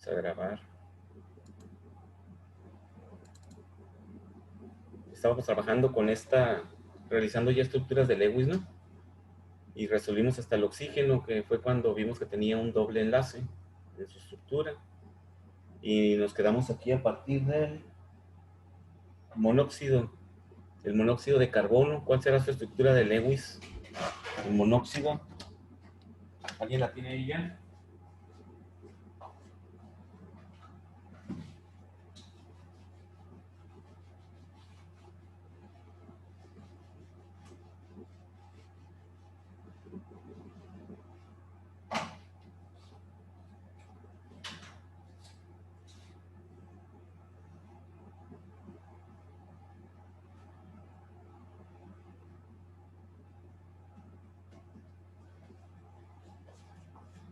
Vamos a grabar. Estábamos trabajando con realizando ya estructuras de Lewis, ¿no? Y resolvimos hasta el oxígeno, que fue cuando vimos que tenía un doble enlace en su estructura. Y nos quedamos aquí a partir del monóxido. El monóxido de carbono, ¿cuál será su estructura de Lewis? El monóxido. ¿Alguien la tiene ahí ya?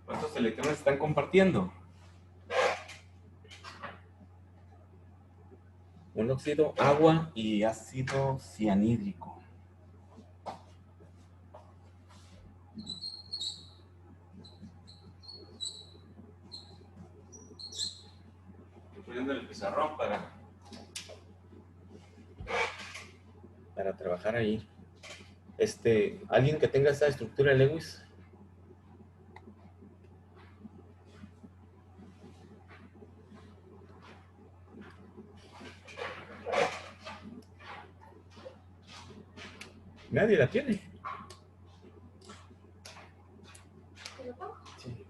¿Cuántos electrones están compartiendo? Monóxido, agua y ácido cianhídrico. Estoy poniendo el pizarrón para trabajar ahí. ¿Alguien que tenga esa estructura de Lewis? Nadie la tiene. Sí.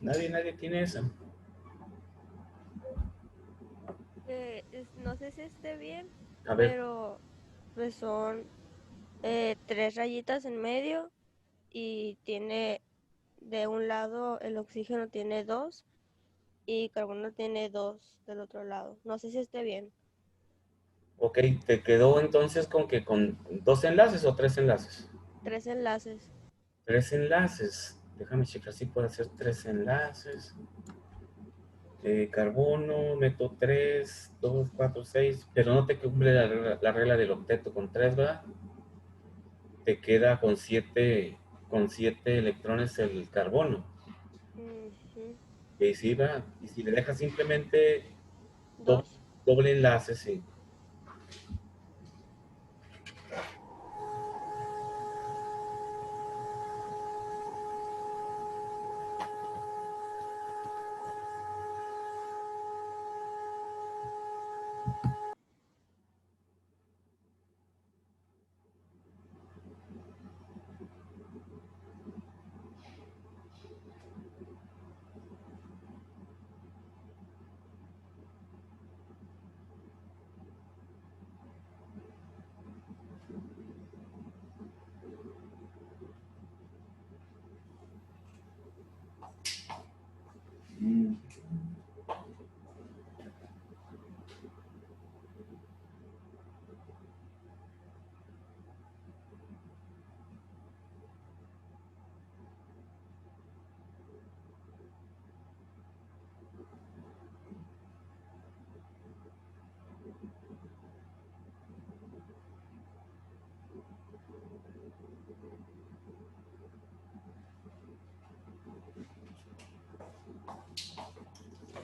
Nadie tiene esa. No sé si esté bien, A ver, pero pues son tres rayitas en medio y tiene de un lado el oxígeno tiene dos y carbono tiene dos del otro lado. No sé si esté bien. ok, te quedó entonces con dos enlaces o tres enlaces. Tres enlaces. Tres enlaces. Déjame checar si puedo hacer tres enlaces. Carbono, meto 3, 2, 4, 6, pero no te cumple la regla del octeto con 3, ¿verdad? Te queda con siete electrones el carbono. Ujú. Y sí, va. Y si le dejas simplemente doble, Dos. doble enlace, sí.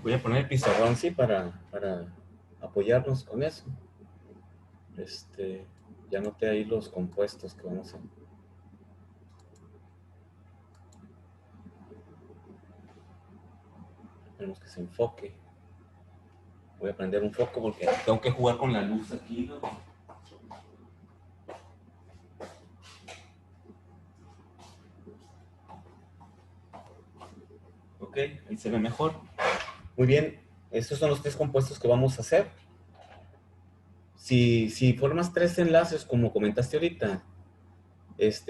Voy a poner el pizarrón, sí, para apoyarnos con eso. Este, ya noté ahí los compuestos que vamos a... Tenemos que se enfoque. Voy a prender un foco porque tengo que jugar con la luz aquí, ¿no? Ok, ahí se ve mejor. Muy bien, estos son los tres compuestos que vamos a hacer. Si formas tres enlaces, como comentaste ahorita,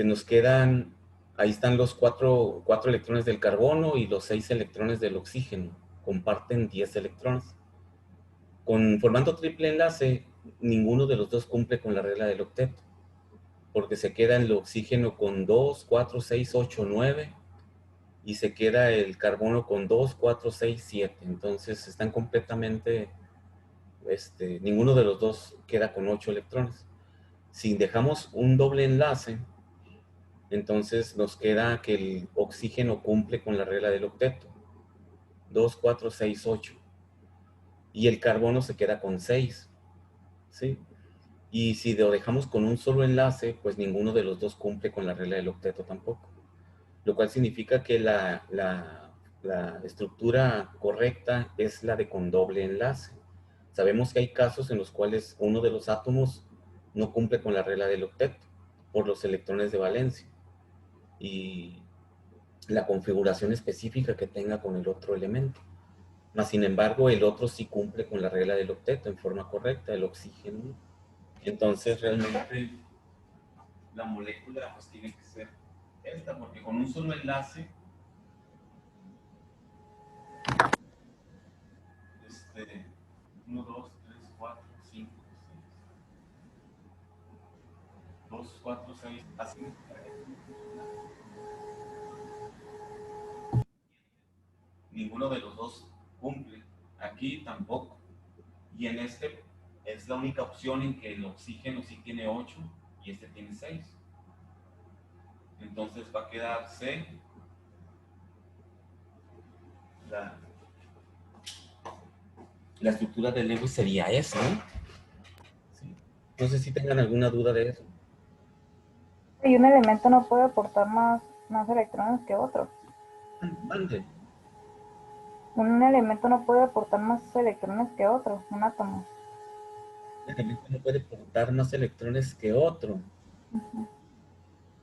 nos quedan, ahí están los cuatro electrones del carbono y los 6 electrones del oxígeno. Comparten 10 electrones. Formando triple enlace, ninguno de los dos cumple con la regla del octeto, porque se queda el oxígeno con 2, 4, 6, 8, 9 y se queda el carbono con 2, 4, 6, 7. Entonces están completamente, ninguno de los dos queda con 8 electrones. Si dejamos un doble enlace, Entonces nos queda que el oxígeno cumple con la regla del octeto. 2, 4, 6, 8. Y el carbono se queda con 6. ¿Sí? Y si lo dejamos con un solo enlace, pues ninguno de los dos cumple con la regla del octeto tampoco. Lo cual significa que la estructura correcta es la de con doble enlace. Sabemos que hay casos en los cuales uno de los átomos no cumple con la regla del octeto por los electrones de valencia y la configuración específica que tenga con el otro elemento. Mas, sin embargo, el otro sí cumple con la regla del octeto en forma correcta, el oxígeno. Entonces, realmente, la molécula pues tiene que ser esta, porque con un solo enlace, 1, 2, 3, 4, 5, 6, 2, 4, 6, así. Ninguno de los dos cumple. Aquí tampoco. Y en este es la única opción en que el oxígeno sí tiene 8 y este tiene 6. Entonces va a quedar C. La, la estructura del Lewis sería esa, ¿no? Sí. No sé si tengan alguna duda de eso. Y un elemento no puede aportar más electrones que otro. Mande. Un elemento no puede aportar más electrones que otro, un átomo. Un elemento no puede aportar más electrones que otro.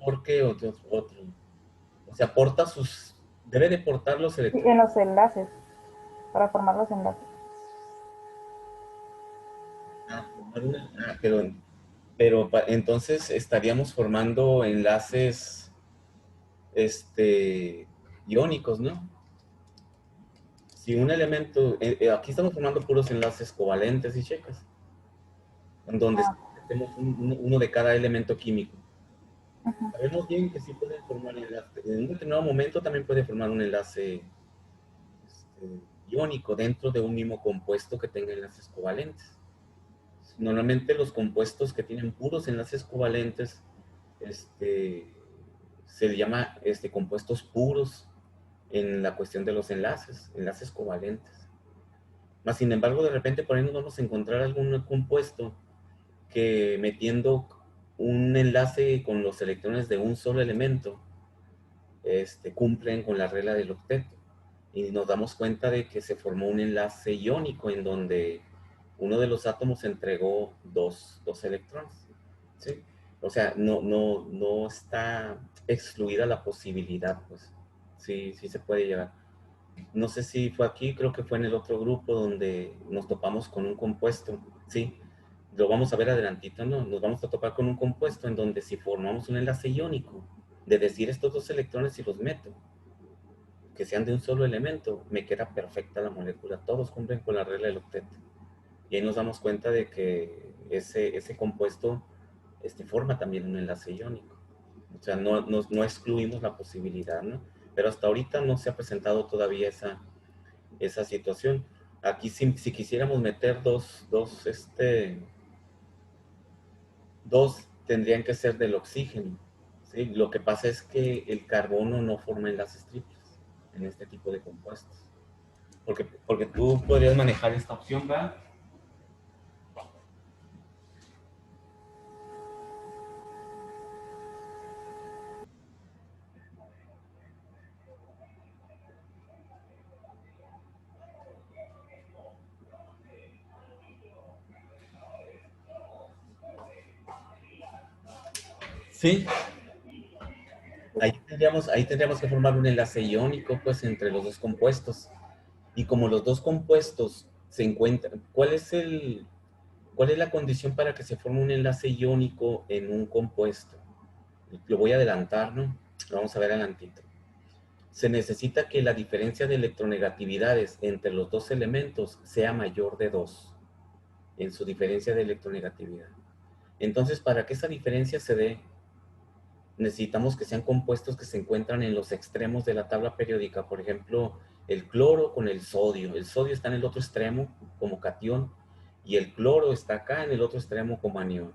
¿Por qué otro? O sea, aporta sus... Debe de portar los electrones. En los enlaces, para formar los enlaces. Pero entonces estaríamos formando enlaces iónicos, ¿no? Si un elemento, aquí estamos formando puros enlaces covalentes y checas, en donde tenemos uno de cada elemento químico. Sabemos bien que sí pueden formar enlaces. En un determinado momento también puede formar un enlace iónico dentro de un mismo compuesto que tenga enlaces covalentes. Normalmente los compuestos que tienen puros enlaces covalentes se le llama compuestos puros en la cuestión de los enlaces covalentes. Mas, sin embargo, de repente por ahí nos vamos a encontrar algún compuesto que metiendo un enlace con los electrones de un solo elemento, cumplen con la regla del octeto. Y nos damos cuenta de que se formó un enlace iónico en donde uno de los átomos entregó dos electrones. ¿Sí? O sea, no está excluida la posibilidad, pues. Sí, sí se puede llegar. No sé si fue aquí, creo que fue en el otro grupo donde nos topamos con un compuesto. Sí, lo vamos a ver adelantito, ¿no? Nos vamos a topar con un compuesto en donde si formamos un enlace iónico, de decir estos dos electrones y los meto, que sean de un solo elemento, me queda perfecta la molécula. Todos cumplen con la regla del octeto. Y ahí nos damos cuenta de que ese compuesto forma también un enlace iónico. O sea, no excluimos la posibilidad, ¿no? Pero hasta ahorita no se ha presentado todavía esa situación. Aquí si quisiéramos meter dos tendrían que ser del oxígeno, ¿sí? Lo que pasa es que el carbono no forma enlaces triples en este tipo de compuestos. Porque tú podrías manejar esta opción, ¿verdad? Sí, ahí tendríamos que formar un enlace iónico, pues, entre los dos compuestos. Y como los dos compuestos se encuentran, ¿cuál es la condición para que se forme un enlace iónico en un compuesto? Lo voy a adelantar, ¿no? Lo vamos a ver adelantito. Se necesita que la diferencia de electronegatividades entre los dos elementos sea mayor de 2 en su diferencia de electronegatividad. Entonces, para que esa diferencia se dé, necesitamos que sean compuestos que se encuentran en los extremos de la tabla periódica. Por ejemplo, el cloro con el sodio. El sodio está en el otro extremo como catión y el cloro está acá en el otro extremo como anión.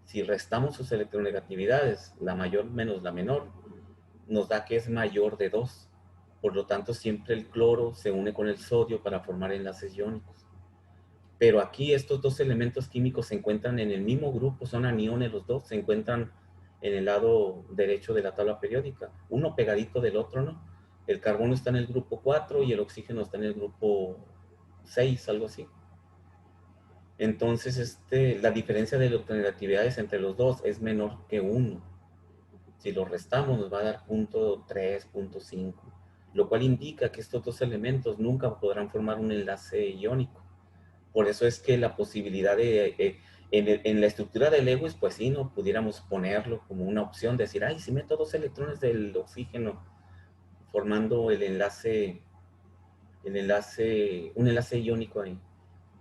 Si restamos sus electronegatividades, la mayor menos la menor, nos da que es mayor de 2. Por lo tanto, siempre el cloro se une con el sodio para formar enlaces iónicos. Pero aquí estos dos elementos químicos se encuentran en el mismo grupo, son aniones los dos, se encuentran en el lado derecho de la tabla periódica, uno pegadito del otro, ¿no? El carbono está en el grupo 4 y el oxígeno está en el grupo 6, algo así. Entonces, la diferencia de electronegatividades entre los dos es menor que 1. Si lo restamos nos va a dar 0.3, 0.5, lo cual indica que estos dos elementos nunca podrán formar un enlace iónico. Por eso es que la posibilidad en la estructura de Lewis, pues sí, no pudiéramos ponerlo como una opción, decir, ay, si meto 2 electrones del oxígeno formando un enlace iónico ahí.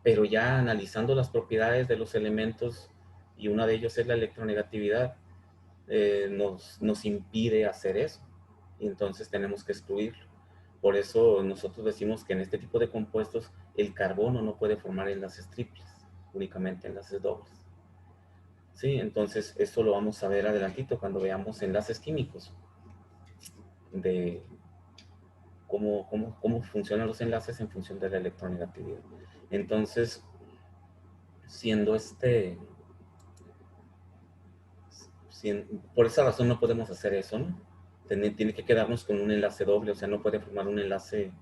Pero ya analizando las propiedades de los elementos, y una de ellos es la electronegatividad, nos impide hacer eso. Y entonces tenemos que excluirlo. Por eso nosotros decimos que en este tipo de compuestos el carbono no puede formar enlaces triples, únicamente enlaces dobles. Sí, entonces eso lo vamos a ver adelantito cuando veamos enlaces químicos de cómo funcionan los enlaces en función de la electronegatividad. Entonces, siendo por esa razón no podemos hacer eso, ¿no? Tiene que quedarnos con un enlace doble, o sea, no puede formar un enlace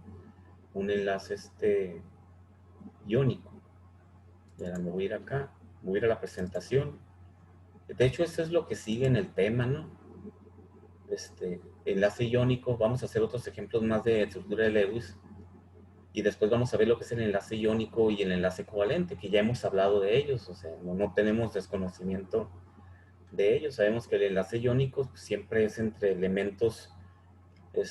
iónico. Ya me voy a ir acá, voy a ir a la presentación. De hecho, eso es lo que sigue en el tema, ¿no? Enlace iónico, vamos a hacer otros ejemplos más de estructura de Lewis, y después vamos a ver lo que es el enlace iónico y el enlace covalente, que ya hemos hablado de ellos, o sea, no tenemos desconocimiento de ellos. Sabemos que el enlace iónico siempre es entre elementos que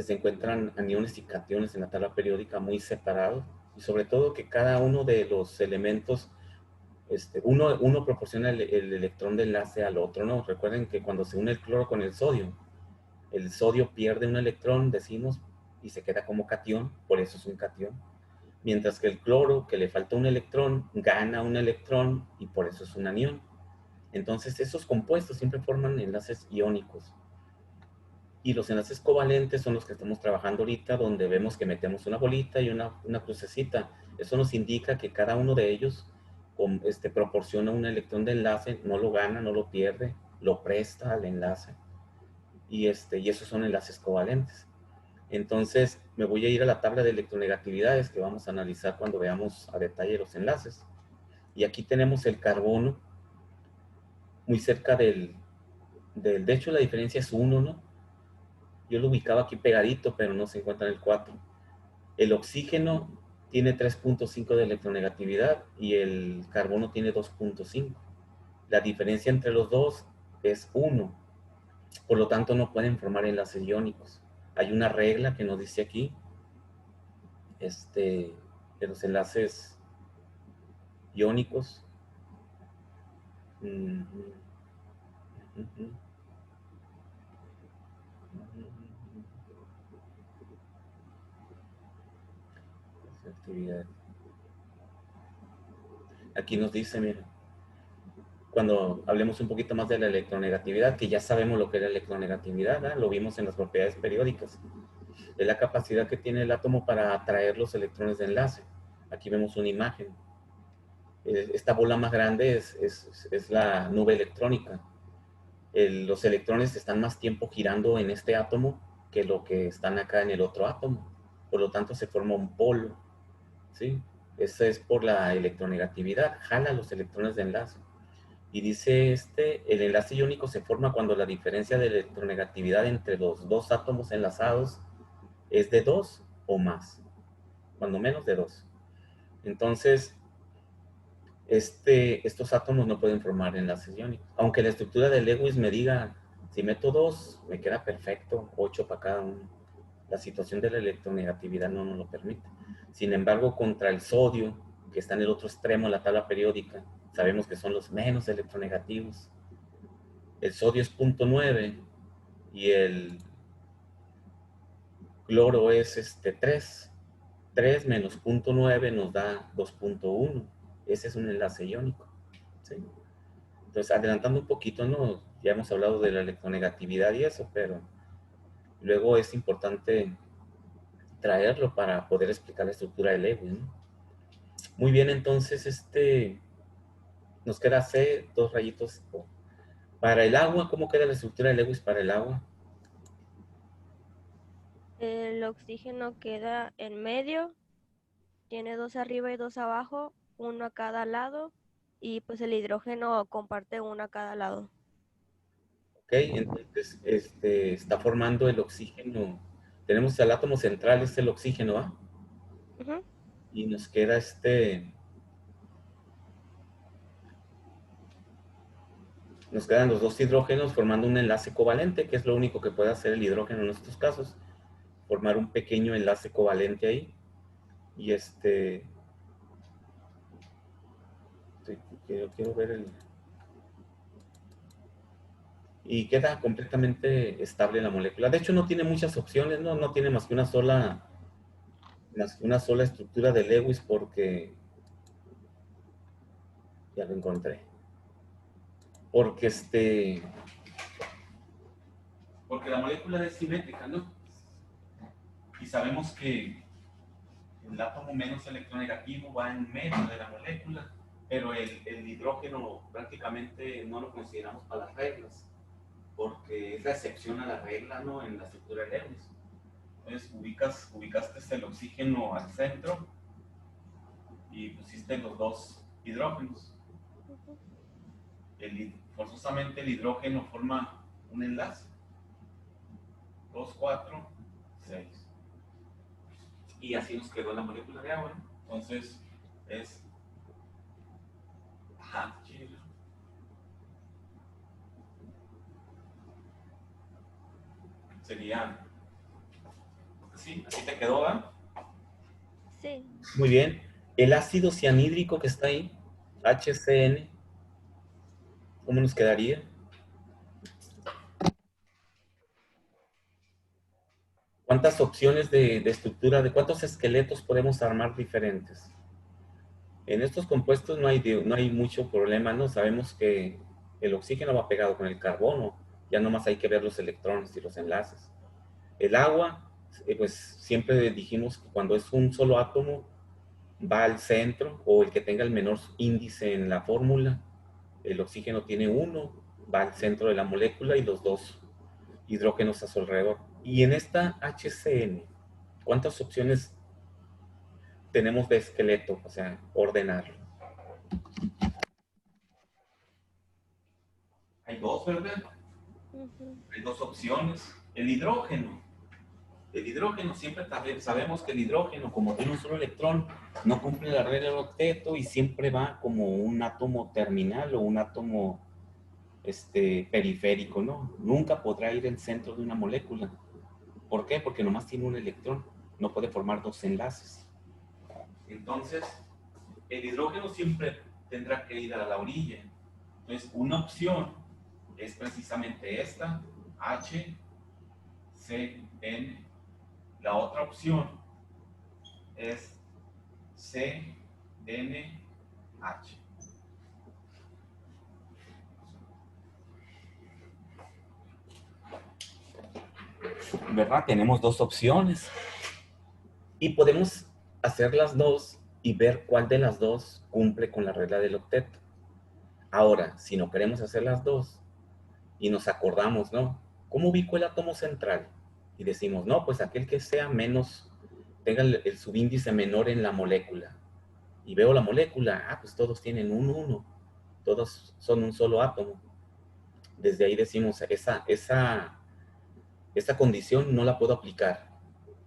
se encuentran aniones y cationes en la tabla periódica muy separados, y sobre todo que cada uno de los elementos, uno proporciona el electrón de enlace al otro, ¿no? Recuerden que cuando se une el cloro con el sodio pierde un electrón, decimos, y se queda como catión, por eso es un catión. Mientras que el cloro, que le falta un electrón, gana un electrón y por eso es un anión. Entonces, esos compuestos siempre forman enlaces iónicos. Y los enlaces covalentes son los que estamos trabajando ahorita, donde vemos que metemos una bolita y una crucecita. Eso nos indica que cada uno de ellos proporciona un electrón de enlace, no lo gana, no lo pierde, lo presta al enlace. Y esos son enlaces covalentes. Entonces, me voy a ir a la tabla de electronegatividades que vamos a analizar cuando veamos a detalle los enlaces. Y aquí tenemos el carbono muy cerca de hecho, la diferencia es 1, ¿no? Yo lo ubicaba aquí pegadito, pero no se encuentra en el 4. El oxígeno tiene 3.5 de electronegatividad y el carbono tiene 2.5. La diferencia entre los dos es 1. Por lo tanto, no pueden formar enlaces iónicos. Hay una regla que nos dice aquí, de los enlaces iónicos. Actividad. Aquí nos dice, mira, cuando hablemos un poquito más de la electronegatividad, que ya sabemos lo que es la electronegatividad, ¿eh? Lo vimos en las propiedades periódicas. Es la capacidad que tiene el átomo para atraer los electrones de enlace. Aquí vemos una imagen. Esta bola más grande es la nube electrónica. Los electrones están más tiempo girando en este átomo que lo que están acá en el otro átomo. Por lo tanto, se forma un polo, ¿sí? Eso es por la electronegatividad. Jala los electrones de enlace. Y dice el enlace iónico se forma cuando la diferencia de electronegatividad entre los dos átomos enlazados es de 2 o más, cuando menos de 2. Entonces, estos átomos no pueden formar enlaces iónicos. Aunque la estructura de Lewis me diga, si meto 2, me queda perfecto, 8 para cada uno. La situación de la electronegatividad no nos lo permite. Sin embargo, contra el sodio, que está en el otro extremo de la tabla periódica, sabemos que son los menos electronegativos. El sodio es 0.9 y el cloro es 3. 3 menos 0.9 nos da 2.1. Ese es un enlace iónico, ¿sí? Entonces, adelantando un poquito, ¿no? Ya hemos hablado de la electronegatividad y eso, pero luego es importante traerlo para poder explicar la estructura del Lewis, ¿no? Muy bien, entonces, nos queda C, dos rayitos. Para el agua, ¿cómo queda la estructura de Lewis para el agua? El oxígeno queda en medio, tiene dos arriba y dos abajo, uno a cada lado, y pues el hidrógeno comparte uno a cada lado. ¿Ok? Entonces, está formando el oxígeno. Tenemos el átomo central, es el oxígeno, ¿ah? Ujú. Y nos queda nos quedan los dos hidrógenos formando un enlace covalente, que es lo único que puede hacer el hidrógeno en estos casos, formar un pequeño enlace covalente ahí. Y quiero ver y queda completamente estable la molécula. De hecho, no tiene muchas opciones, ¿no? No tiene más que una sola estructura de Lewis porque, ya lo encontré, porque porque la molécula es simétrica, ¿no? Y sabemos que el átomo menos electronegativo va en medio de la molécula, pero el hidrógeno prácticamente no lo consideramos para las reglas, porque es la excepción a la regla, ¿no? En la estructura de Lewis. Entonces ubicaste el oxígeno al centro y pusiste los dos hidrógenos. Ujú. Forzosamente el hidrógeno forma un enlace. 2, 4, 6. Y así nos quedó la molécula de agua, ¿no? Entonces es H. Sería, sí, así te quedó, ¿verdad? Sí, Muy bien. El ácido cianhídrico que está ahí, HCN, ¿cómo nos quedaría? ¿Cuántas opciones de estructura, de cuántos esqueletos podemos armar diferentes? En estos compuestos no hay mucho problema, ¿no? Sabemos que el oxígeno va pegado con el carbono, ya nomás hay que ver los electrones y los enlaces. El agua, pues siempre dijimos que cuando es un solo átomo, va al centro, o el que tenga el menor índice en la fórmula. El oxígeno tiene uno, va al centro de la molécula y los dos hidrógenos a su alrededor. Y en esta HCN, ¿cuántas opciones tenemos de esqueleto? O sea, ordenarlo. Hay dos, ¿verdad? ujú, Hay dos opciones. El hidrógeno siempre sabemos que el hidrógeno, como tiene un solo electrón, no cumple la regla del octeto y siempre va como un átomo terminal o un átomo periférico, ¿no? Nunca podrá ir en centro de una molécula. ¿Por qué? Porque nomás tiene un electrón, no puede formar dos enlaces. Entonces, el hidrógeno siempre tendrá que ir a la orilla. Entonces, una opción es precisamente esta, H, C, N. La otra opción es C, N, H. ¿Verdad? Tenemos dos opciones. Y podemos hacer las dos y ver cuál de las dos cumple con la regla del octeto. Ahora, si no queremos hacer las dos y nos acordamos, ¿no? ¿Cómo ubico el átomo central? Y decimos, no, pues aquel que sea menos, tenga el subíndice menor en la molécula. Y veo la molécula, pues todos tienen un 1, todos son un solo átomo. Desde ahí decimos, esta condición no la puedo aplicar,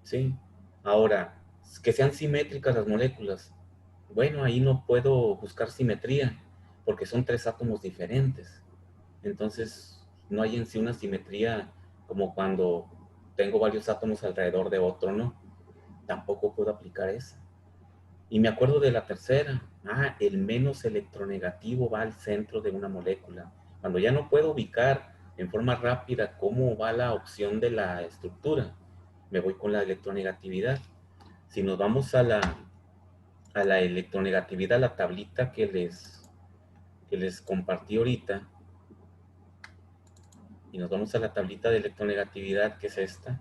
¿sí? Ahora, que sean simétricas las moléculas. Bueno, ahí no puedo buscar simetría, porque son tres átomos diferentes. Entonces, no hay en sí una simetría como cuando tengo varios átomos alrededor de otro, ¿no? Tampoco puedo aplicar esa. Y me acuerdo de la tercera. El menos electronegativo va al centro de una molécula. Cuando ya no puedo ubicar en forma rápida cómo va la opción de la estructura, me voy con la electronegatividad. Si nos vamos a la electronegatividad, la tablita que les compartí ahorita, y nos vamos a la tablita de electronegatividad, que es esta,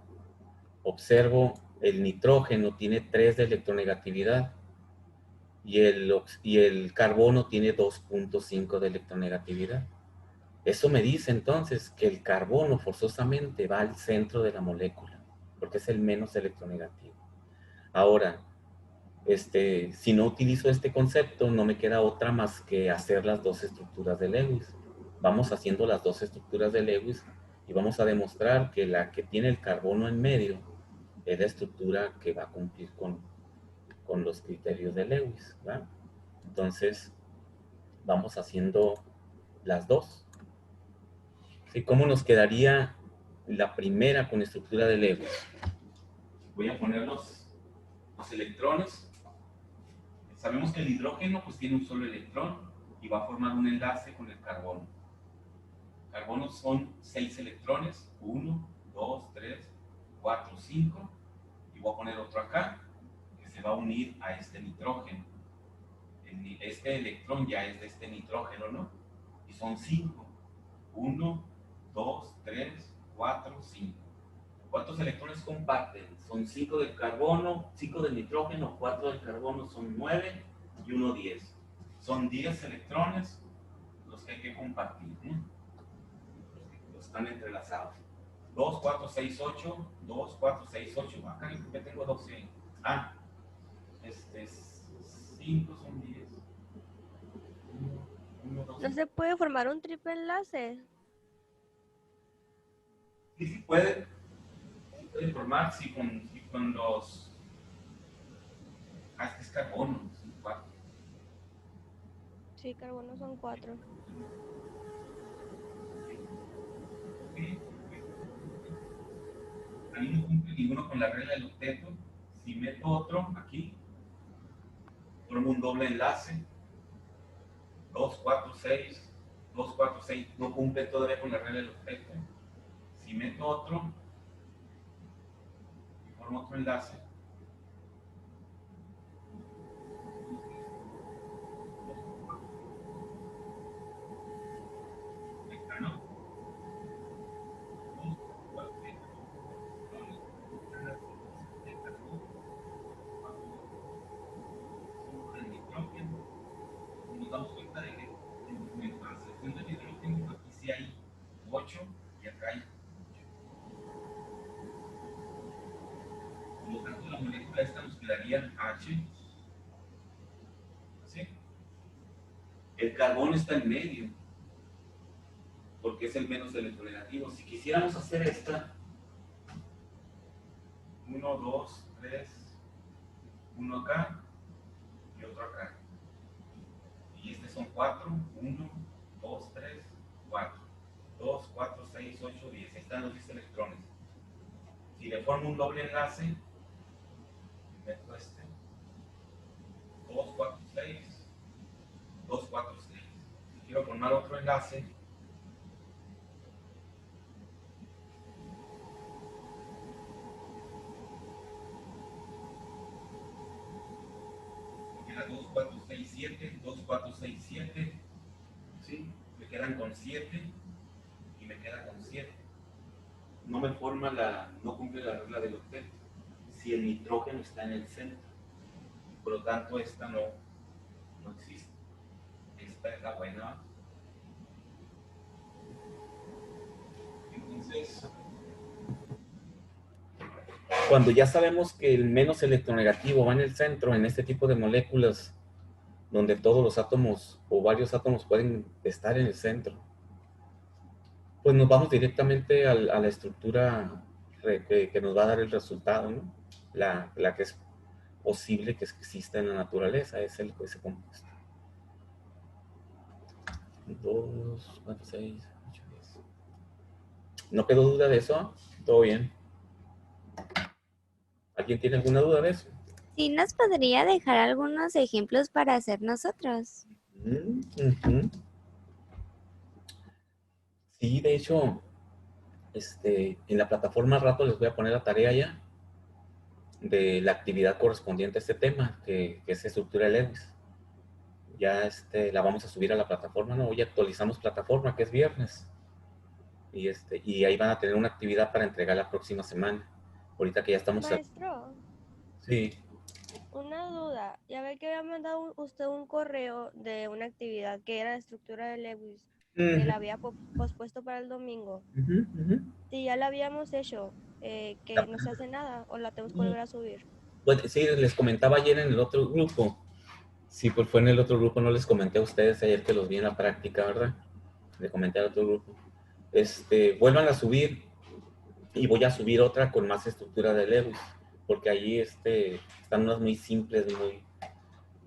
observo el nitrógeno tiene 3 de electronegatividad y el carbono tiene 2.5 de electronegatividad. Eso me dice entonces que el carbono forzosamente va al centro de la molécula, porque es el menos electronegativo. Ahora, si no utilizo este concepto, no me queda otra más que hacer las dos estructuras de Lewis. Vamos haciendo las dos estructuras de Lewis y vamos a demostrar que la que tiene el carbono en medio es la estructura que va a cumplir con los criterios de Lewis, ¿verdad? Entonces, vamos haciendo las dos. ¿Sí? ¿Cómo nos quedaría la primera con estructura de Lewis? Voy a poner los electrones. Sabemos que el hidrógeno pues tiene un solo electrón y va a formar un enlace con el carbono. Carbono son 6 electrones, 1, 2, 3, 4, 5, y voy a poner otro acá que se va a unir a este nitrógeno. Este electrón ya es de este nitrógeno, ¿no? Y son 5. 1, 2, 3, 4, 5. ¿Cuántos electrones comparten? Son 5 del carbono, 5 del nitrógeno, 4 del carbono, son 9 y 1, 10. Son 10 electrones los que hay que compartir, ¿no? Los están entrelazados. 2, 4, 6, 8, 2, 4, 6, 8. Acá yo tengo 12. 5 son 10. 1, 2, ¿No se puede formar un triple enlace? sí, sí puede formar, si con los... este es carbono, son 4. Sí, carbono son 4. A mí no cumple ninguno con la regla del octeto. Si meto otro aquí, formo un doble enlace. 2, 4, 6, 2, 4, 6. No cumple todavía con la regla del octeto. Si meto otro, y formo otro enlace. ¿No? Nos damos cuenta de que en la sección del hidrógeno aquí sí hay 8 y acá hay 8. Por lo tanto, la molécula esta nos quedaría H. ¿Sí? El carbono está en medio, porque es el menos electronegativo. Si quisiéramos hacer esta, 1, 2, 3, uno acá y otro acá. Y son 4, 1, 2, 3, 4. 2, 4, 6, 8, 10. Ahí están los 10 electrones. Si le formo un doble enlace, meto 2, 4, 6, 2, 4, 6. Si quiero formar otro enlace, me queda 2, 4, 6, 7, 2, 4, 6, 7. ¿Sí? Me quedan con 7 y me queda con 7. No me forma no cumple la regla del octeto si el nitrógeno está en el centro. Por lo tanto, esta no existe. Esta es la buena. Entonces, cuando ya sabemos que el menos electronegativo va en el centro, en este tipo de moléculas, donde todos los átomos o varios átomos pueden estar en el centro, pues nos vamos directamente a la estructura que nos va a dar el resultado, ¿no? La que es posible que exista en la naturaleza, es ese compuesto. 2, 4, 6, 8, 10. ¿No quedó duda de eso? ¿Todo bien? ¿Alguien tiene alguna duda de eso? ¿Sí nos podría dejar algunos ejemplos para hacer nosotros? Sí, de hecho, en la plataforma al rato les voy a poner la tarea ya de la actividad correspondiente a este tema, que es estructura de Lewis. ya la vamos a subir a la plataforma, ¿no? Hoy actualizamos plataforma, que es viernes. Y ahí van a tener una actividad para entregar la próxima semana. Ahorita que ya estamos... Maestro, Sí. una duda. Ya ve que había mandado usted un correo de una actividad que era la estructura de Lewis, que Ujú, la había pospuesto para el domingo. ujú, ujú. Si ya la habíamos hecho, que no se hace nada o la tenemos que volver a subir. Pues, sí, les comentaba ayer en el otro grupo. Sí, pues fue en el otro grupo, no les comenté a ustedes ayer que los vi en la práctica, ¿verdad? Le comenté al otro grupo. Vuelvan a subir y voy a subir otra con más estructura de Lewis, porque ahí están unas muy simples,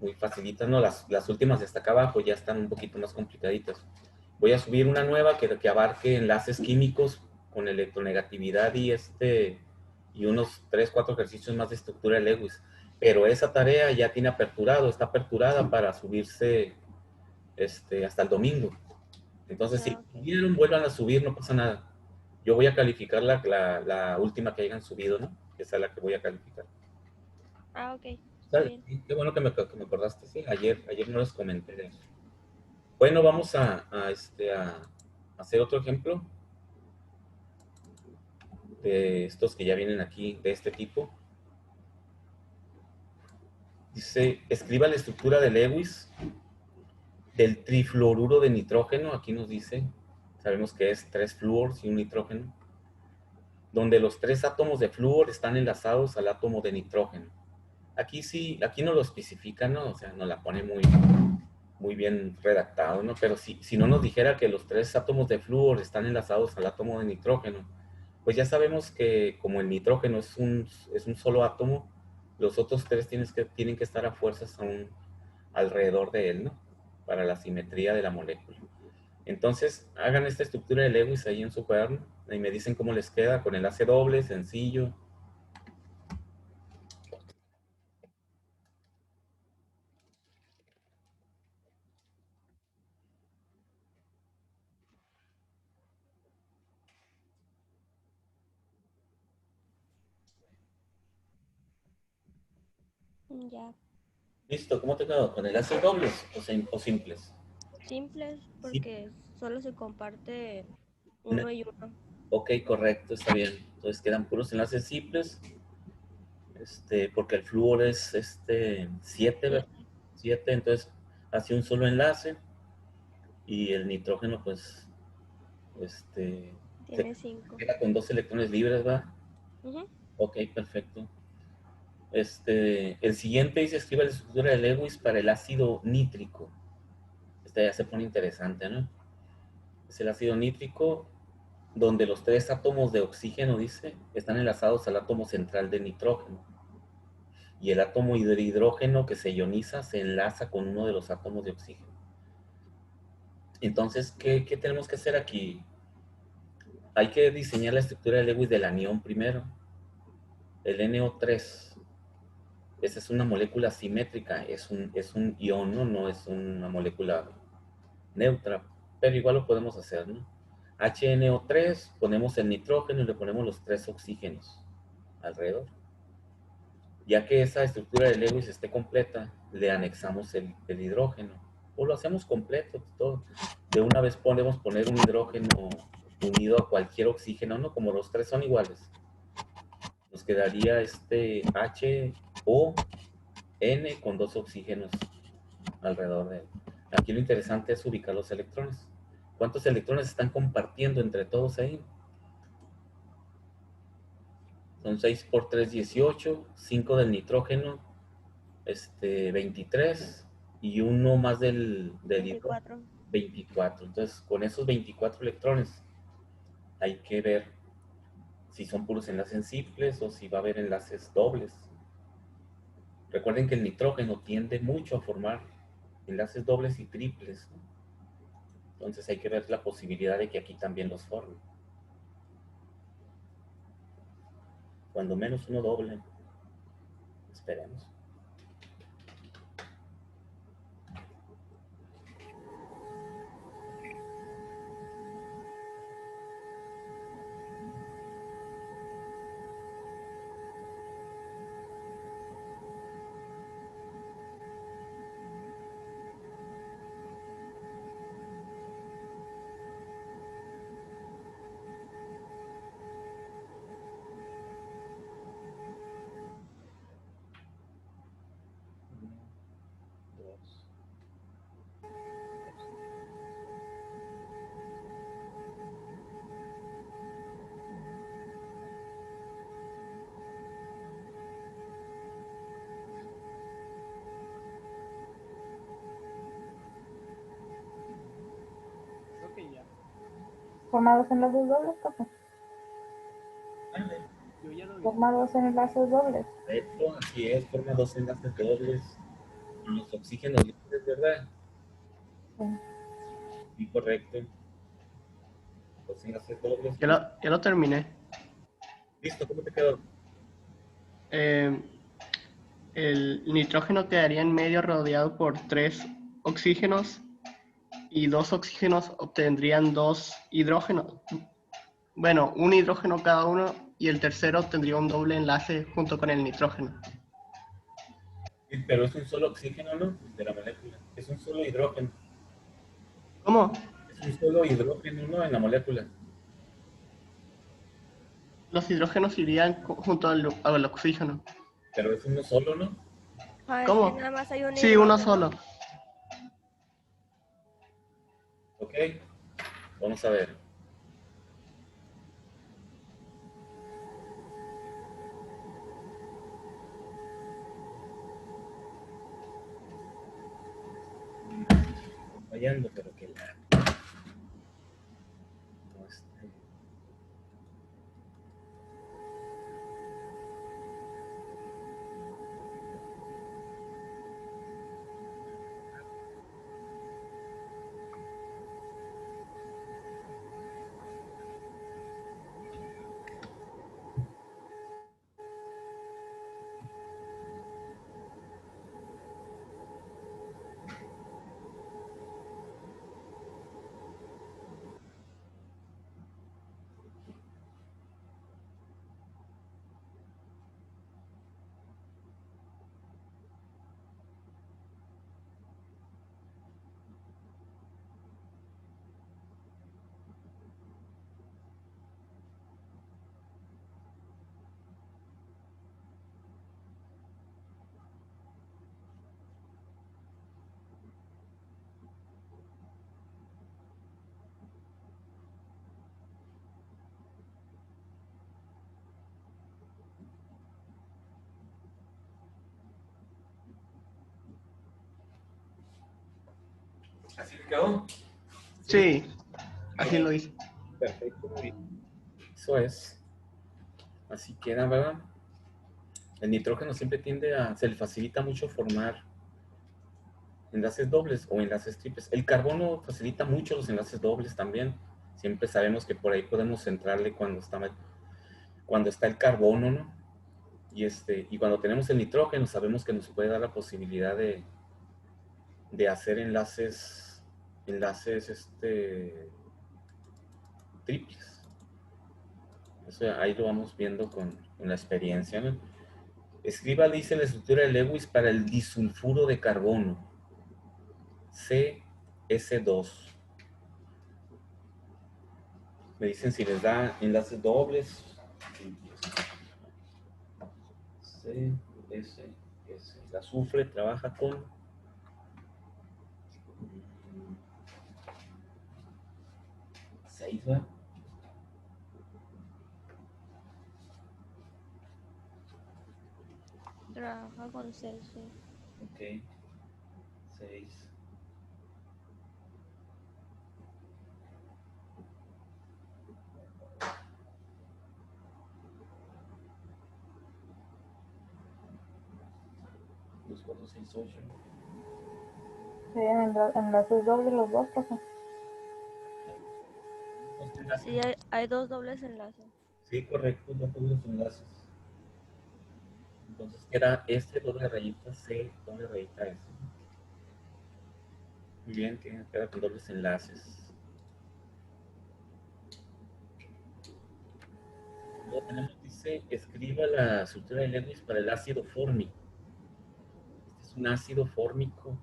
muy facilitas, ¿no? Las últimas de hasta acá abajo ya están un poquito más complicaditas. Voy a subir una nueva que abarque enlaces químicos con electronegatividad y unos 3 4 ejercicios más de estructura de Lewis. Pero esa tarea ya tiene está aperturada para subirse hasta el domingo. Entonces, si Ah, ok. pudieron, vuelvan a subir, no pasa nada. Yo voy a calificar la última que hayan subido, ¿no? Esa es la que voy a calificar. Ah, ok. Está ¿Sabes? bien. Sí, qué bueno que me acordaste, sí. Ayer no les comenté de eso. Bueno, vamos a hacer otro ejemplo de estos que ya vienen aquí, de este tipo. Dice, escriba la estructura de Lewis del trifluoruro de nitrógeno. Aquí nos dice, sabemos que es 3 flúors y un nitrógeno, donde los 3 átomos de flúor están enlazados al átomo de nitrógeno. Aquí sí, aquí no lo especifica, ¿no? O sea, nos la pone muy bien redactado, ¿no? Pero si no nos dijera que los 3 átomos de flúor están enlazados al átomo de nitrógeno, pues ya sabemos que como el nitrógeno es un solo átomo, los otros 3 tienen que estar a fuerzas alrededor de él, ¿no? Para la simetría de la molécula. Entonces, hagan esta estructura de Lewis ahí en su cuaderno y me dicen cómo les queda con enlace doble, sencillo. Ya. Listo, ¿cómo te quedó? ¿Con enlaces dobles o simples? Simples Sí. porque solo se comparte Una- uno y uno. Ok, correcto, está bien. Entonces quedan puros enlaces simples, porque el flúor es 7, ¿verdad? 7. 7, entonces hace un solo enlace y el nitrógeno, pues, se Tiene 5. queda con 2 electrones libres, ¿va? Ok, perfecto. El siguiente dice, escriba la estructura de Lewis para el ácido nítrico. Ya se pone interesante, ¿no? Es el ácido nítrico donde los 3 átomos de oxígeno, dice, están enlazados al átomo central de nitrógeno. Y el átomo de hidrógeno que se ioniza se enlaza con uno de los átomos de oxígeno. Entonces, ¿qué tenemos que hacer aquí? Hay que diseñar la estructura de Lewis del anión primero. El NO3. Esa es una molécula simétrica, es un ion, ¿no? No es una molécula neutra, pero igual lo podemos hacer, ¿no? HNO3, ponemos el nitrógeno y le ponemos los 3 oxígenos alrededor. Ya que esa estructura de Lewis esté completa, le anexamos el hidrógeno. O lo hacemos completo, todo. De una vez podemos poner un hidrógeno unido a cualquier oxígeno, ¿no? Como los 3 son iguales. Nos quedaría H, O, N con 2 oxígenos alrededor de él. Aquí lo interesante es ubicar los electrones. ¿Cuántos electrones están compartiendo entre todos ahí? Son 6 por 3, 18, 5 del nitrógeno, 23, y uno más del hidrógeno, 24. 24. Entonces, con esos 24 electrones, hay que ver si son puros enlaces simples o si va a haber enlaces dobles. Recuerden que el nitrógeno tiende mucho a formar enlaces dobles y triples, ¿no? Entonces hay que ver la posibilidad de que aquí también los forme. Cuando menos uno doble. Esperemos. Forma dos enlaces dobles, profe. Yo ya lo vi. Forma dos enlaces dobles. Correcto, así es, forma dos enlaces dobles. Los oxígenos libres, ¿verdad? Sí. Sí, correcto. Dos enlaces dobles. Ya lo terminé. Listo, ¿cómo te quedó? Eh, el nitrógeno quedaría en medio rodeado por 3 oxígenos y 2 oxígenos obtendrían 2 hidrógenos. Bueno, un hidrógeno cada uno y el tercero tendría un doble enlace junto con el nitrógeno. Sí, pero es un solo oxígeno, ¿no? De la molécula. Es un solo hidrógeno. ¿Cómo? Es un solo hidrógeno, ¿no? En la molécula. Los hidrógenos irían junto al oxígeno. Pero es uno solo, ¿no? Ah, es que ¿Cómo? nada más hay un Sí, uno hidrógeno. solo. Ok. Vamos a ver. Fallando, pero que la... No está... ¿Así le quedó? Sí, así lo hice. Perfecto, muy bien. Eso es. Así queda, ¿verdad? El nitrógeno siempre tiende a... Se le facilita mucho formar enlaces dobles o enlaces triples. El carbono facilita mucho los enlaces dobles también. Siempre sabemos que por ahí podemos centrarle cuando está el carbono, ¿no? Y cuando tenemos el nitrógeno sabemos que nos puede dar la posibilidad de hacer enlaces triples. Eso ahí lo vamos viendo con la experiencia, ¿no? Escriba, dice la estructura de Lewis para el disulfuro de carbono, CS2. Me dicen si les da enlaces dobles. CS. El azufre trabaja con 6, ¿verdad? Trabaja con 6, sí. Ok, 6. Los 4, 6, 8. Serían enlaces dobles los dos, profe. Sí, hay dos dobles enlaces. Sí, correcto, ya todos los enlaces. Entonces queda este doble rayita C, doble rayita S. Muy bien, queda con dobles enlaces. Luego tenemos, dice, escriba la estructura de Lewis para el ácido fórmico. Este es un ácido fórmico.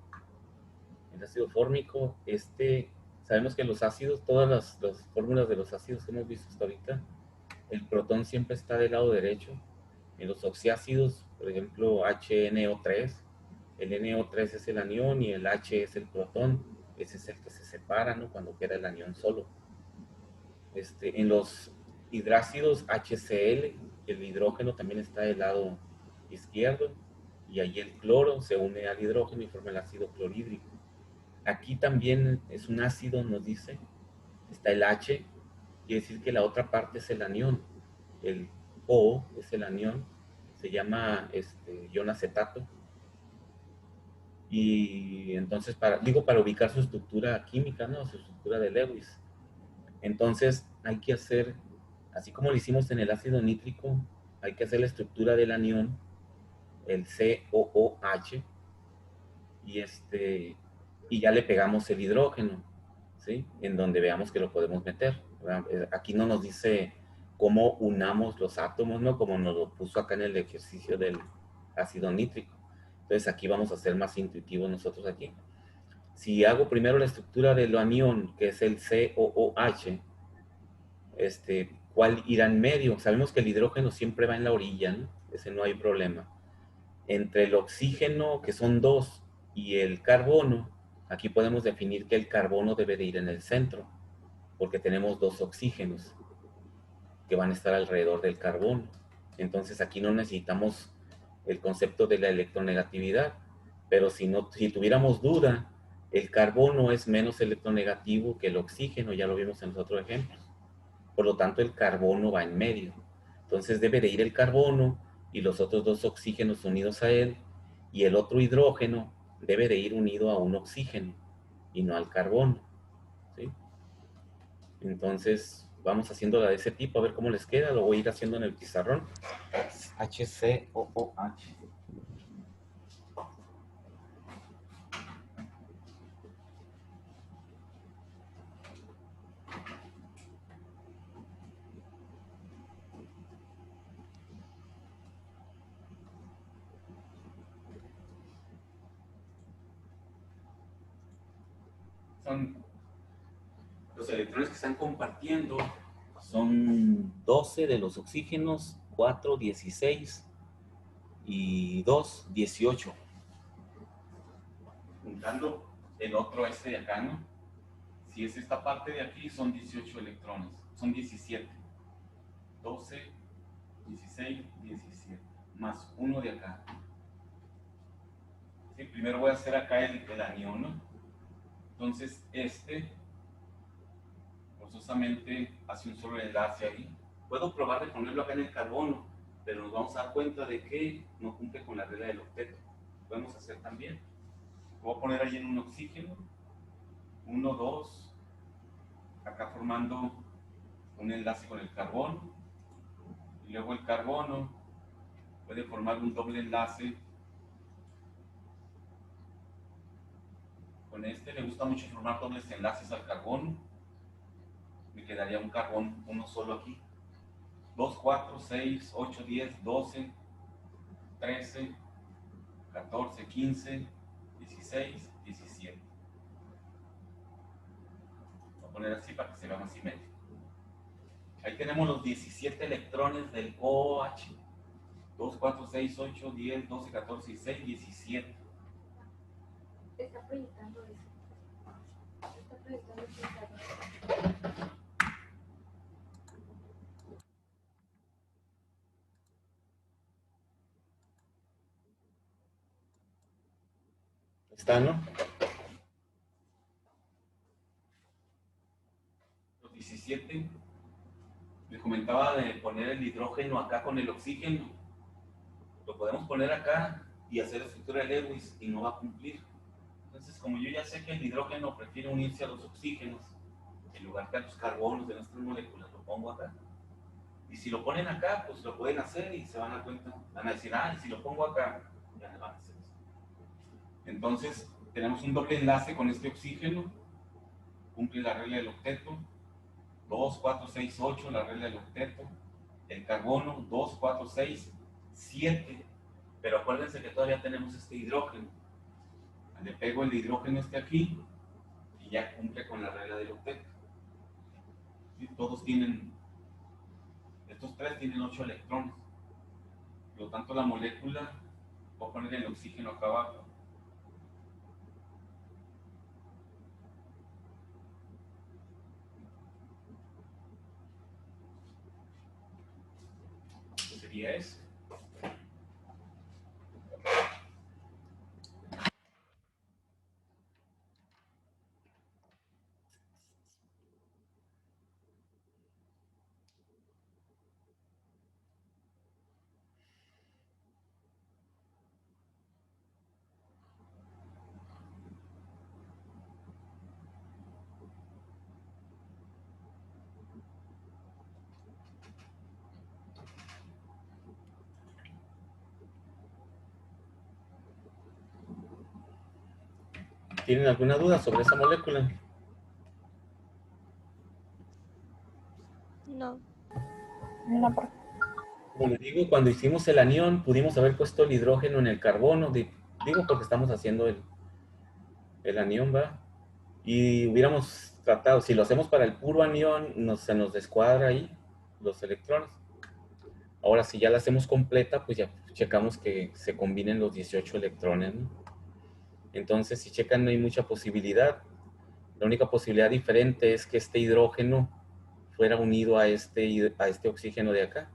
El ácido fórmico, sabemos que los ácidos, todas las fórmulas de los ácidos que hemos visto hasta ahorita, el protón siempre está del lado derecho. En los oxiácidos, por ejemplo, HNO3, el NO3 es el anión y el H es el protón. Ese es el que se separa, ¿no? Cuando queda el anión solo. En los hidrácidos HCl, el hidrógeno también está del lado izquierdo y ahí el cloro se une al hidrógeno y forma el ácido clorhídrico. Aquí también es un ácido, nos dice, está el H quiere decir que la otra parte es el anión. El O es el anión, se llama ion acetato. Y entonces, para ubicar su estructura química, ¿no? Su estructura de Lewis. Entonces, hay que hacer, así como lo hicimos en el ácido nítrico, hay que hacer la estructura del anión, el COOH, y ya le pegamos el hidrógeno, ¿sí? En donde veamos que lo podemos meter. Aquí no nos dice cómo unamos los átomos, ¿no? Como nos lo puso acá en el ejercicio del ácido nítrico. Entonces aquí vamos a ser más intuitivos nosotros aquí. Si hago primero la estructura del anión, que es el COOH, ¿cuál irá en medio? Sabemos que el hidrógeno siempre va en la orilla, ¿no? Ese no hay problema. Entre el oxígeno, que son dos, y el carbono, aquí podemos definir que el carbono debe de ir en el centro, porque tenemos dos oxígenos que van a estar alrededor del carbono. Entonces aquí no necesitamos el concepto de la electronegatividad, pero si tuviéramos duda, el carbono es menos electronegativo que el oxígeno, ya lo vimos en los otros ejemplos. Por lo tanto, el carbono va en medio. Entonces debe de ir el carbono y los otros dos oxígenos unidos a él, y el otro hidrógeno debe de ir unido a un oxígeno y no al carbono, ¿sí? Entonces vamos haciéndola de ese tipo, a ver cómo les queda. Lo voy a ir haciendo en el pizarrón. HCOOH. Son los electrones que están compartiendo, son 12 de los oxígenos, 4, 16 y 2, 18. Juntando el otro de acá, ¿no? Si es esta parte de aquí, son 18 electrones. Son 17. 12, 16, 17. Más uno de acá. ¿Sí? Primero voy a hacer acá el anión, ¿no? Entonces, forzosamente hace un solo enlace ahí. Puedo probar de ponerlo acá en el carbono, pero nos vamos a dar cuenta de que no cumple con la regla del octeto. Podemos hacer también. Lo voy a poner ahí en un oxígeno. 1, 2. Acá formando un enlace con el carbono. Y luego el carbono puede formar un doble enlace con Le gusta mucho formar dobles enlaces al carbono. Me quedaría un carbón, uno solo aquí. 2, 4, 6, 8, 10, 12, 13, 14, 15, 16, 17. Voy a poner así para que se vea más simétrico. Ahí tenemos los 17 electrones del OH. 2, 4, 6, 8, 10, 12, 14, 16, 17. Está proyectando eso. Está proyectando eso. Está, ¿no? Los 17. Les comentaba de poner el hidrógeno acá con el oxígeno. Lo podemos poner acá y hacer la estructura de Lewis y no va a cumplir. Entonces, como yo ya sé que el hidrógeno prefiere unirse a los oxígenos en lugar que a los carbonos de nuestras moléculas, lo pongo acá. Y si lo ponen acá, pues lo pueden hacer y se van a dar cuenta. Van a decir, y si lo pongo acá, ya me van a hacer eso. Entonces, tenemos un doble enlace con este oxígeno, cumple la regla del octeto. 2, 4, 6, 8, la regla del octeto. El carbono, 2, 4, 6, 7. Pero acuérdense que todavía tenemos este hidrógeno. Le pego el hidrógeno aquí y ya cumple con la regla del octeto. ¿Sí? Estos tres tienen 8 electrones. Por lo tanto, la molécula, voy a poner el oxígeno acá abajo. ¿Qué sería eso? ¿Tienen alguna duda sobre esa molécula? No. No, profe. Como les digo, cuando hicimos el anión, pudimos haber puesto el hidrógeno en el carbono. Digo porque estamos haciendo el anión, ¿va? Y hubiéramos tratado, si lo hacemos para el puro anión, se nos descuadra ahí los electrones. Ahora, si ya la hacemos completa, pues ya checamos que se combinen los 18 electrones, ¿no? Entonces, si checan, no hay mucha posibilidad. La única posibilidad diferente es que este hidrógeno fuera unido a este oxígeno de acá.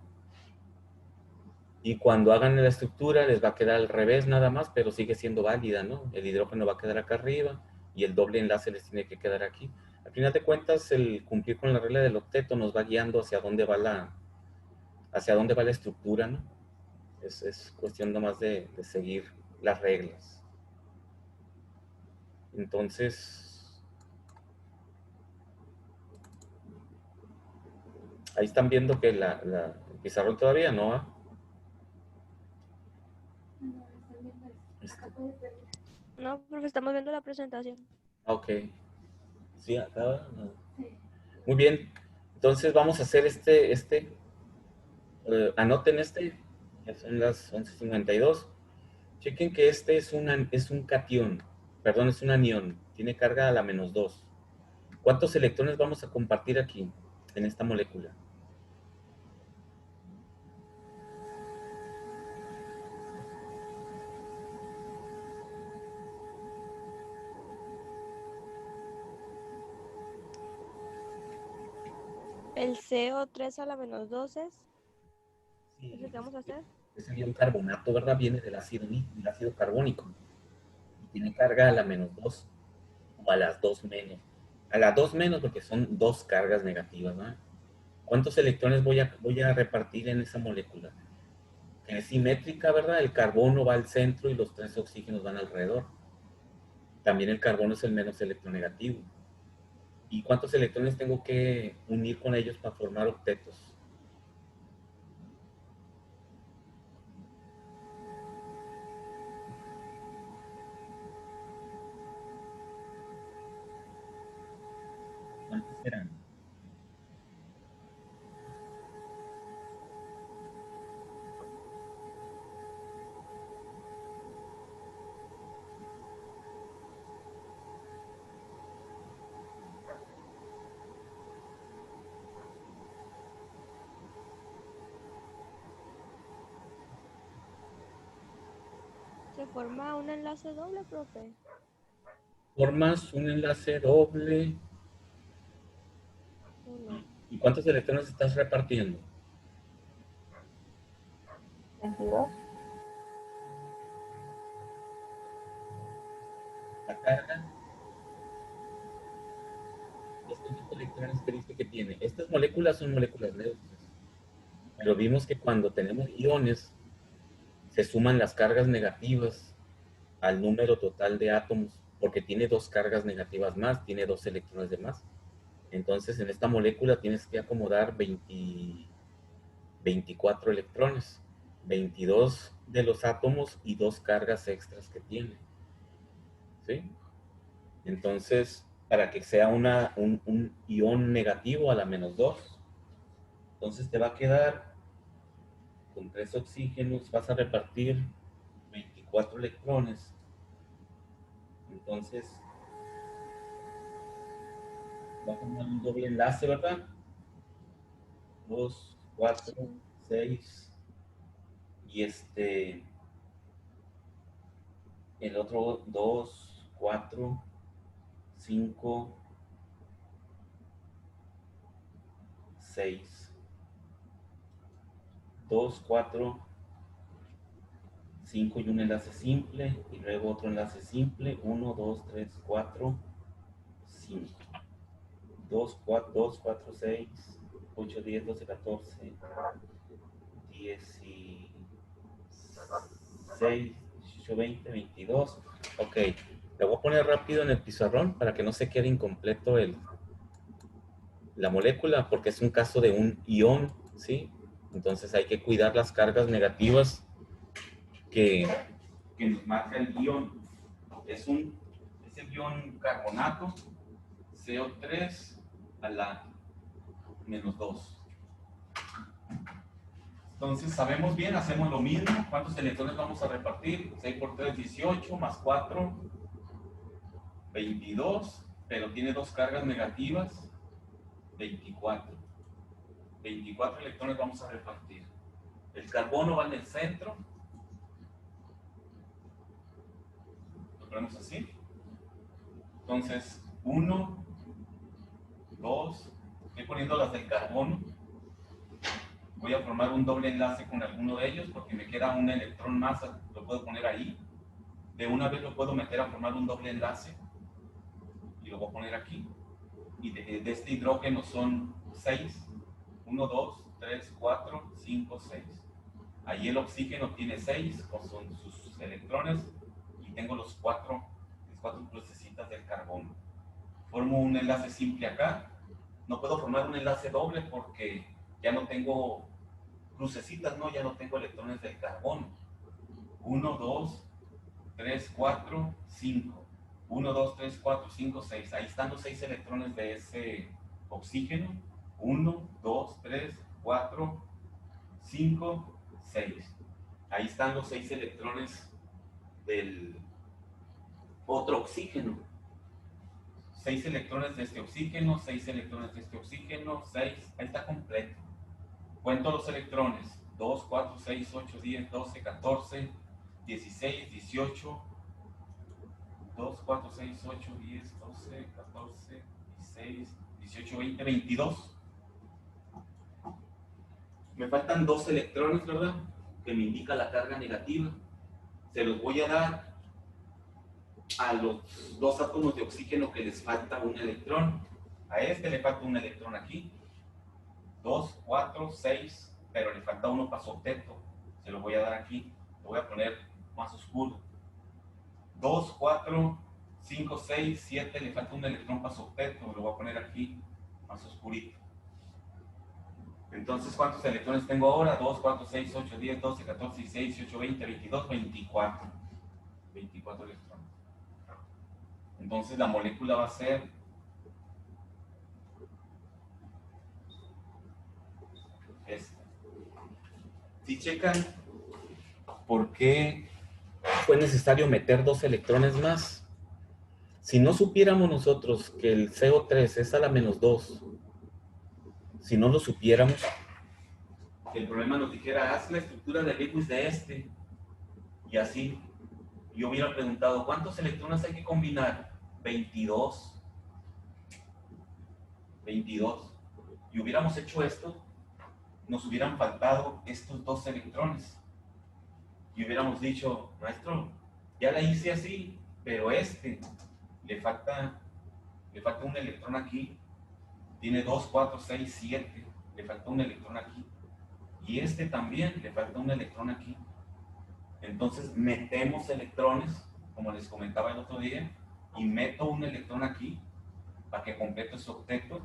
Y cuando hagan la estructura, les va a quedar al revés nada más, pero sigue siendo válida, ¿no? El hidrógeno va a quedar acá arriba y el doble enlace les tiene que quedar aquí. Al final de cuentas, el cumplir con la regla del octeto nos va guiando hacia dónde va la estructura, ¿no? Es cuestión nomás de seguir las reglas. Entonces, ahí están viendo que el pizarrón todavía no va. No, profe, estamos viendo la presentación. Ok. Sí, acá. No. Muy bien. Entonces vamos a hacer anoten ya son las 11:52. Chequen que este es un catión, perdón, es un anión, tiene carga a la -2. ¿Cuántos electrones vamos a compartir aquí, en esta molécula? El CO3 a la -12 ¿es Sí, lo que vamos a hacer? ese ion carbonato, ¿verdad? Viene del ácido carbónico. Y tiene carga a la -2 o a las 2 menos. A las 2 menos porque son dos cargas negativas, ¿no? ¿Cuántos electrones voy a repartir en esa molécula? Que es simétrica, ¿verdad? El carbono va al centro y los 3 oxígenos van alrededor. También el carbono es el menos electronegativo. ¿Y cuántos electrones tengo que unir con ellos para formar octetos? ¿Cuántos serán? Se forma un enlace doble, profe. Formas un enlace doble. Uno. ¿Y cuántos electrones estás repartiendo? 22. La carga. Estos electrones que dice que tiene. Estas moléculas son moléculas neutras. Pero vimos que cuando tenemos iones, se suman las cargas negativas al número total de átomos, porque tiene dos cargas negativas más, tiene 2 electrones de más. Entonces, en esta molécula tienes que acomodar 24 electrones, 22 de los átomos y 2 cargas extras que tiene. ¿Sí? Entonces, para que sea un ion negativo a la -2, entonces te va a quedar con 3 oxígenos, vas a repartir 24 electrones. Entonces, va a formar un doble enlace, ¿verdad? 2, 4, 6. Y el otro 2, 4, 5, 6. 2, 4, 5 y un enlace simple. Y luego otro enlace simple. 1, 2, 3, 4, 5. 2, 4, 2, 4, 6, 8, 10, 12, 14, 16, 18, 20, 22. Ok, le voy a poner rápido en el pizarrón para que no se quede incompleto la molécula, porque es un caso de un ion, ¿sí? Entonces hay que cuidar las cargas negativas que nos marca el ion. Es es el ion carbonato, CO3 a la -2. Entonces, sabemos bien, hacemos lo mismo. ¿Cuántos electrones vamos a repartir? 6 por 3, 18, más 4, 22, pero tiene dos cargas negativas, 24. 24 electrones vamos a repartir. El carbono va en el centro. Lo ponemos así. Entonces, 1, 2, estoy poniendo las del carbono. Voy a formar un doble enlace con alguno de ellos porque me queda un electrón más, lo puedo poner ahí. De una vez lo puedo meter a formar un doble enlace y lo voy a poner aquí. Y de este hidrógeno son 6. 1, 2, 3, 4, 5, 6. Ahí el oxígeno tiene 6, son sus electrones, y tengo las cuatro crucecitas del carbono. Formo un enlace simple acá. No puedo formar un enlace doble porque ya no tengo crucecitas, ¿no? Ya no tengo electrones del carbono. 1, 2, 3, 4, 5. 1, 2, 3, 4, 5, 6. Ahí están los 6 electrones de ese oxígeno. 1, 2, 3, 4, 5, 6. Ahí están los 6 electrones del otro oxígeno. 6 electrones de este oxígeno, 6 electrones de este oxígeno, 6. Ahí está completo. Cuento los electrones. 2, 4, 6, 8, 10, 12, 14, 16, 18. 2, 4, 6, 8, 10, 12, 14, 16, 18, 20, 22. Me faltan 2 electrones, ¿verdad? Que me indica la carga negativa. Se los voy a dar a los 2 átomos de oxígeno que les falta un electrón. A este le falta un electrón aquí. 2, 4, 6, pero le falta uno para su octeto. Se lo voy a dar aquí. Lo voy a poner más oscuro. 2, 4, 5, 6, 7, le falta un electrón para su octeto. Lo voy a poner aquí más oscurito. Entonces, ¿cuántos electrones tengo ahora? 2, 4, 6, 8, 10, 12, 14, 16, 18, 20, 22, 24. 24 electrones. Entonces, la molécula va a ser esta. Si checan por qué fue necesario meter 2 electrones más, si no supiéramos nosotros que el CO3 es a la -2, si no lo supiéramos, que el problema nos dijera, haz la estructura de Lewis de este, y así, yo hubiera preguntado, ¿cuántos electrones hay que combinar? 22. 22. Y hubiéramos hecho esto, nos hubieran faltado estos 2 electrones. Y hubiéramos dicho, maestro, ya la hice así, pero le falta un electrón aquí. Tiene 2, 4, 6, 7. Le falta un electrón aquí. Y este también le falta un electrón aquí. Entonces metemos electrones, como les comentaba el otro día, y meto un electrón aquí para que complete su octeto,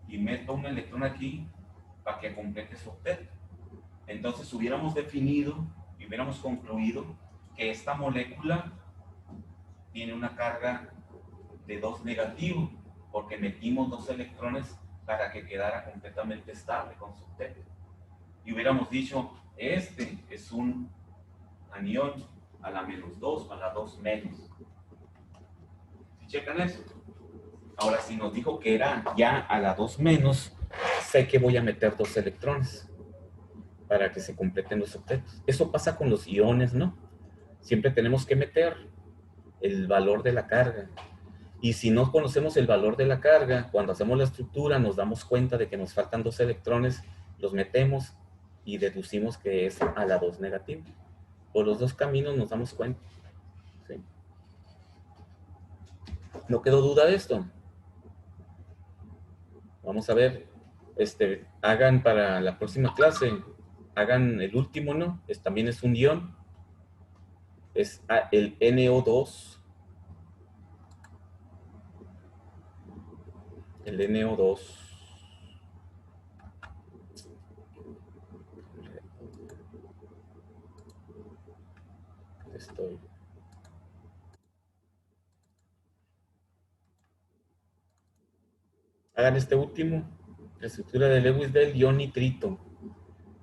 y meto un electrón aquí para que complete su octeto. Entonces hubiéramos definido y hubiéramos concluido que esta molécula tiene una carga de 2 negativo, porque metimos 2 electrones para que quedara completamente estable con su octeto. Y hubiéramos dicho, este es un anión a la -2, a la 2 menos. ¿Sí checan eso? Ahora, si nos dijo que era ya a la 2 menos, sé que voy a meter 2 electrones para que se completen los octetos. Eso pasa con los iones, ¿no? Siempre tenemos que meter el valor de la carga. Y si no conocemos el valor de la carga, cuando hacemos la estructura nos damos cuenta de que nos faltan 2 electrones, los metemos y deducimos que es a la 2 negativa. Por los 2 caminos nos damos cuenta. ¿Sí? ¿No quedó duda de esto? Vamos a ver, hagan para la próxima clase, hagan el último, ¿no? También es un ion, es el NO2. El NO2. Estoy. Hagan este último. La estructura de Lewis del ion nitrito.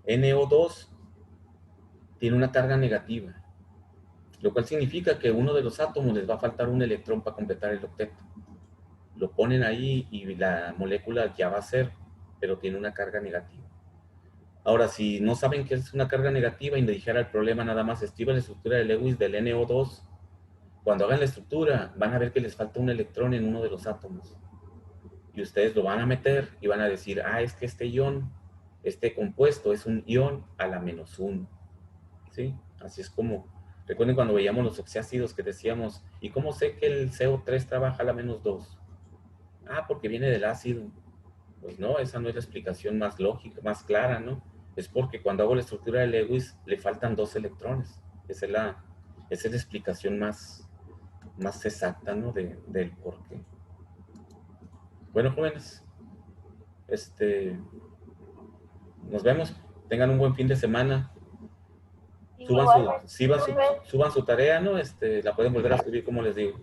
NO2 tiene una carga negativa, lo cual significa que uno de los átomos les va a faltar un electrón para completar el octeto. Lo ponen ahí y la molécula ya va a ser, pero tiene una carga negativa. Ahora, si no saben qué es una carga negativa y le dijera el problema nada más, escriba la estructura de Lewis del NO2, cuando hagan la estructura van a ver que les falta un electrón en uno de los átomos. Y ustedes lo van a meter y van a decir, ah, es que este ion, este compuesto es un ion a la -1. ¿Sí? Así es como, recuerden cuando veíamos los oxiácidos que decíamos, ¿y cómo sé que el CO3 trabaja a la -2? Ah, porque viene del ácido. Pues no, esa no es la explicación más lógica, más clara, ¿no? Es porque cuando hago la estructura de Lewis le faltan 2 electrones. Esa es la explicación más exacta, ¿no? Del por qué. Bueno, jóvenes, nos vemos. Tengan un buen fin de semana. Suban su tarea, ¿no? La pueden volver a subir como les digo.